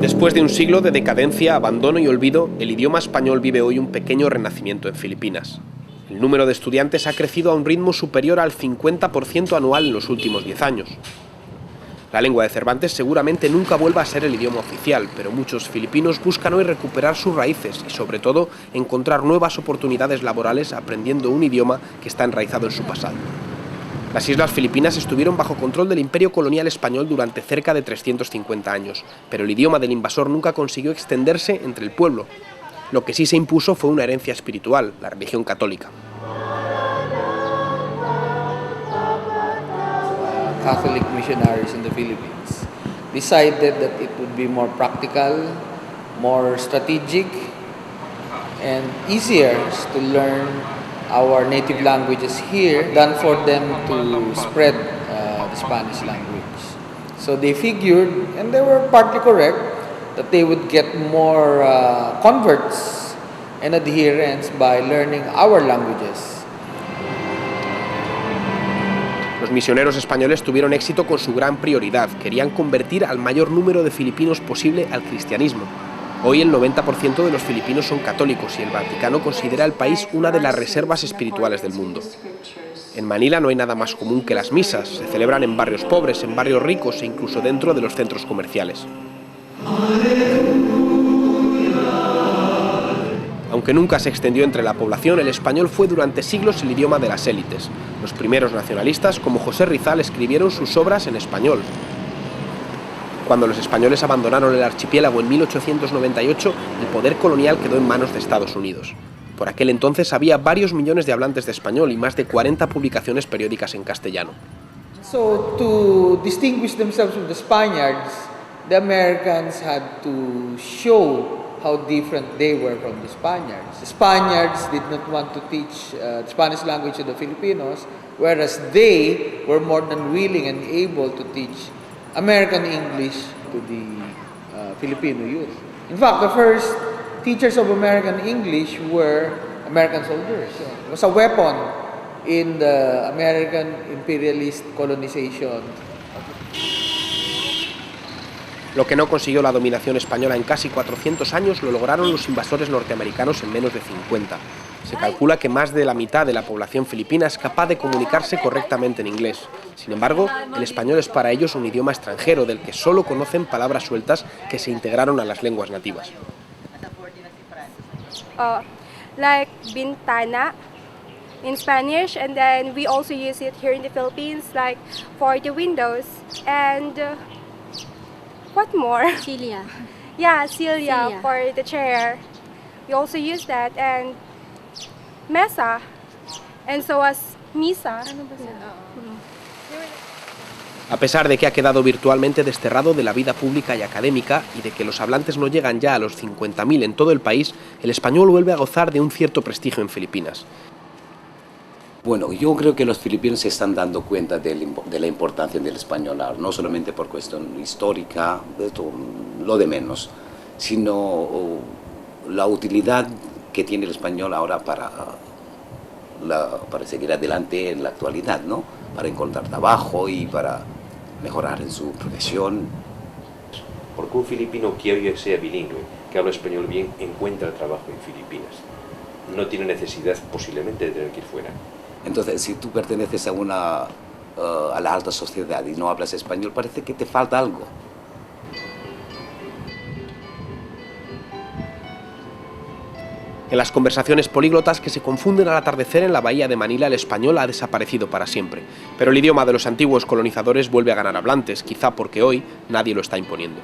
Después de un siglo de decadencia, abandono y olvido, el idioma español vive hoy un pequeño renacimiento en Filipinas. El número de estudiantes ha crecido a un ritmo superior al 50% anual en los últimos 10 años. La lengua de Cervantes seguramente nunca vuelva a ser el idioma oficial, pero muchos filipinos buscan hoy recuperar sus raíces y, sobre todo, encontrar nuevas oportunidades laborales aprendiendo un idioma que está enraizado en su pasado. Las islas Filipinas estuvieron bajo control del imperio colonial español durante cerca de 350 años, pero el idioma del invasor nunca consiguió extenderse entre el pueblo. Lo que sí se impuso fue una herencia espiritual, la religión católica. Catholic missionaries in the Philippines decided that it would be more practical, more strategic, and easier to learn our native languages here than for them to spread the Spanish language. So they figured, and they were partly correct, that they would get more converts and adherents by learning our languages. Los misioneros españoles tuvieron éxito con su gran prioridad. Querían convertir al mayor número de filipinos posible al cristianismo. Hoy el 90% de los filipinos son católicos y el Vaticano considera el país una de las reservas espirituales del mundo. En Manila no hay nada más común que las misas. Se celebran en barrios pobres, en barrios ricos e incluso dentro de los centros comerciales. Aunque nunca se extendió entre la población, el español fue durante siglos el idioma de las élites. Los primeros nacionalistas, como José Rizal, escribieron sus obras en español. Cuando los españoles abandonaron el archipiélago en 1898, el poder colonial quedó en manos de Estados Unidos. Por aquel entonces había varios millones de hablantes de español y más de 40 publicaciones periódicas en castellano. So to distinguish themselves from the Spaniards, the Americans had to show how different they were from the Spaniards. The Spaniards did not want to teach the Spanish language to the Filipinos, whereas they were more than willing and able to teach American English to the Filipino youth. In fact, the first teachers of American English were American soldiers. It was a weapon in the American imperialist colonization. Lo que no consiguió la dominación española en casi 400 años lo lograron los invasores norteamericanos en menos de 50. Se calcula que más de la mitad de la población filipina es capaz de comunicarse correctamente en inglés. Sin embargo, el español es para ellos un idioma extranjero del que solo conocen palabras sueltas que se integraron a las lenguas nativas. Like bintana in Spanish, and then we also use it here in the Philippines, like for the windows. And what more? Cilia. Yeah, Cilia for the chair. We also use that, and mesa, and so as misa. A pesar de que ha quedado virtualmente desterrado de la vida pública y académica y de que los hablantes no llegan ya a los 50.000 en todo el país, el español vuelve a gozar de un cierto prestigio en Filipinas. Bueno, yo creo que los filipinos se están dando cuenta de la importancia del español, no solamente por cuestión histórica, lo de menos, sino la utilidad que tiene el español ahora para seguir adelante en la actualidad, ¿no? Para encontrar trabajo y para mejorar en su profesión. Porque un filipino que hoy sea bilingüe, que habla español bien, encuentra trabajo en Filipinas. No tiene necesidad posiblemente de tener que ir fuera. Entonces, si tú perteneces a la alta sociedad y no hablas español, parece que te falta algo. En las conversaciones políglotas que se confunden al atardecer en la bahía de Manila, el español ha desaparecido para siempre. Pero el idioma de los antiguos colonizadores vuelve a ganar hablantes, quizá porque hoy nadie lo está imponiendo.